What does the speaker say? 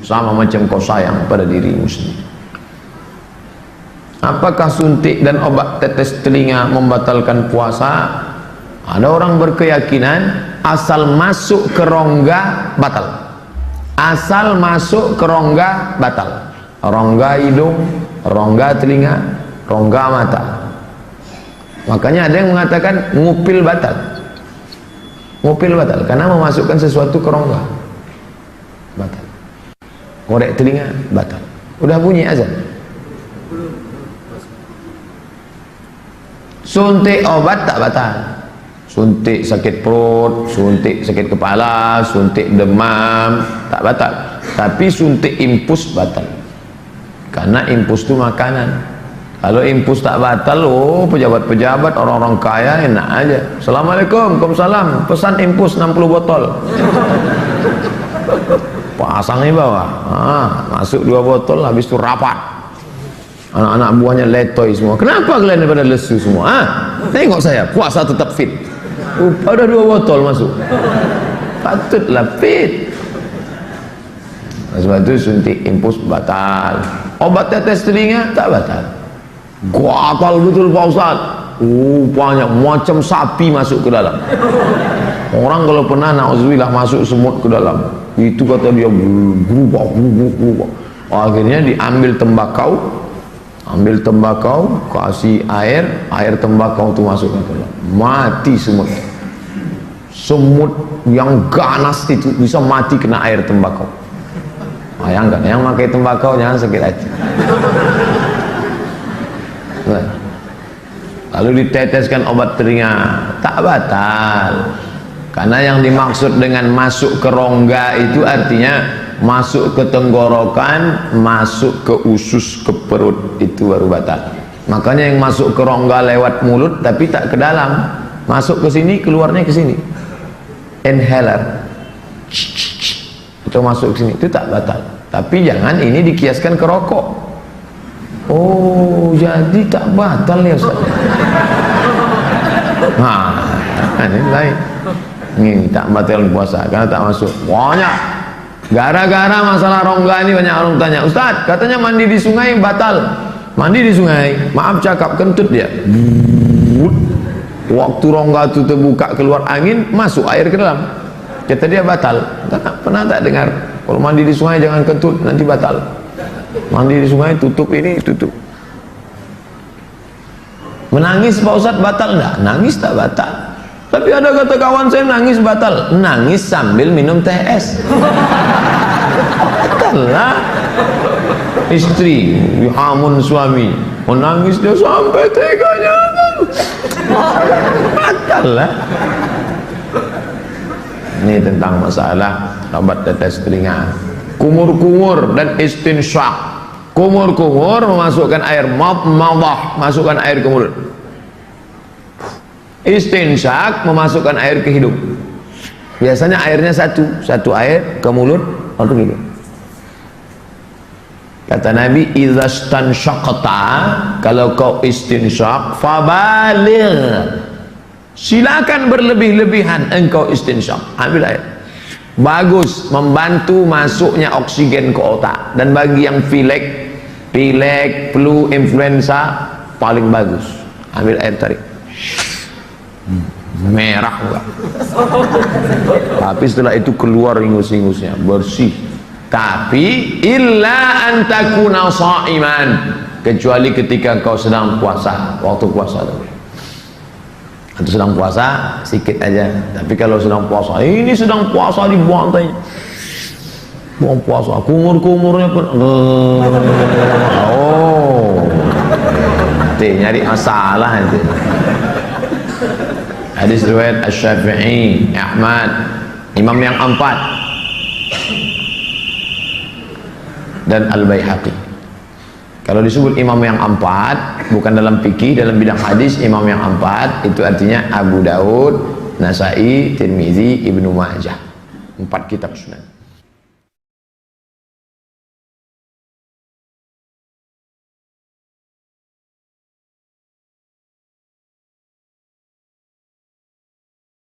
sama macam kau sayang pada dirimu sendiri. Apakah suntik dan obat tetes telinga membatalkan puasa? Ada orang berkeyakinan asal masuk ke rongga batal. Asal masuk ke rongga batal. Rongga hidung, rongga telinga, rongga mata. Makanya ada yang mengatakan ngupil batal. Ngupil batal karena memasukkan sesuatu ke rongga. Batal. Korek telinga batal. Udah bunyi azan. Suntik obat tak batal. Suntik sakit perut, suntik sakit kepala, suntik demam tak batal. Tapi suntik impus batal. Karena impus itu makanan. Kalau impus tak batal, oh pejabat-pejabat, orang-orang kaya enak aja. Assalamualaikum, waalaikumsalam, pesan impus 60 botol. Pasang di bawah, masuk 2 botol, habis itu rapat. Anak-anak buahnya letoy semua. Kenapa kalian pada lesu semua? Tengok saya, puasa tetap fit. Ada 2 botol masuk. Patutlah fit. Sebab itu suntik impus batal. Obat tetes telinga tak batal. Gatal betul Pak Ustaz. Banyak macam sapi masuk ke dalam. Orang kalau pernah na'udzubillah masuk semut ke dalam, itu kata dia berubah. Akhirnya diambil tembakau, kasih air tembakau itu masuk ke dalam, mati semut. Semut yang ganas itu bisa mati kena air tembakau. Bayangkan, yang pakai tembakau jangan sakit hati. Lalu diteteskan obat telinga, tak batal. Karena yang dimaksud dengan masuk ke rongga itu artinya masuk ke tenggorokan, masuk ke usus, ke perut, itu baru batal. Makanya yang masuk ke rongga lewat mulut tapi tak ke dalam, masuk ke sini, keluarnya ke sini. Inhaler. Itu masuk ke sini, itu tak batal. Tapi jangan ini dikiaskan ke rokok. Oh, jadi tak batal ya Ustaz. Ini lain. Ini tak batal puasa karena tak masuk. Banyak. Gara-gara masalah rongga ini banyak orang tanya, Ustaz, katanya mandi di sungai batal. Mandi di sungai, maaf cakap, kentut dia. Waktu rongga itu terbuka keluar angin, masuk air ke dalam. Kata dia batal. Pernah tak dengar? Kalau mandi di sungai jangan kentut, nanti batal. Mandi di sungai tutup ini, tutup. Menangis Pak Ustaz batal enggak? Nangis tak batal. Tapi ada kata kawan saya nangis batal. Nangis sambil minum teh es. Batal lah. Istri dihamun suami, menangis dia sampai teganya. Batal lah. Ini tentang masalah obat tetes telinga. Kumur-kumur dan istinsyak. Kumur-kumur memasukkan air madmadah, masukkan air ke mulut. Istinsyak memasukkan air ke hidung. Biasanya airnya satu air ke mulut, atau ke hidung. Kata Nabi, idza stansyaqta, kalau kau istinsyak, fabaligh. Silakan berlebih-lebihan engkau istinsyak, ambil air. Bagus, membantu masuknya oksigen ke otak. Dan bagi yang pilek, flu, influenza, paling bagus. Ambil air, tarik. Merah enggak? Tapi setelah itu keluar ingus-ingusnya, bersih. Tapi illa antakuna sha'iman, kecuali ketika kau sedang puasa, waktu puasa itu. Atau sedang puasa sedikit aja. Tapi kalau sedang puasa, ini sedang puasa dibuang tanya. Buang puasa, kumur-kumurnya pun nanti nyari masalah nanti. Hadis riwayat Asy-Syafi'i, Ahmad, imam yang 4, dan Al-Baihaqi. Kalau disebut imam yang 4 bukan dalam fikih, dalam bidang hadis, imam yang 4 itu artinya Abu Daud, Nasai, Tirmizi, Ibnu Majah, 4 kitab sunan.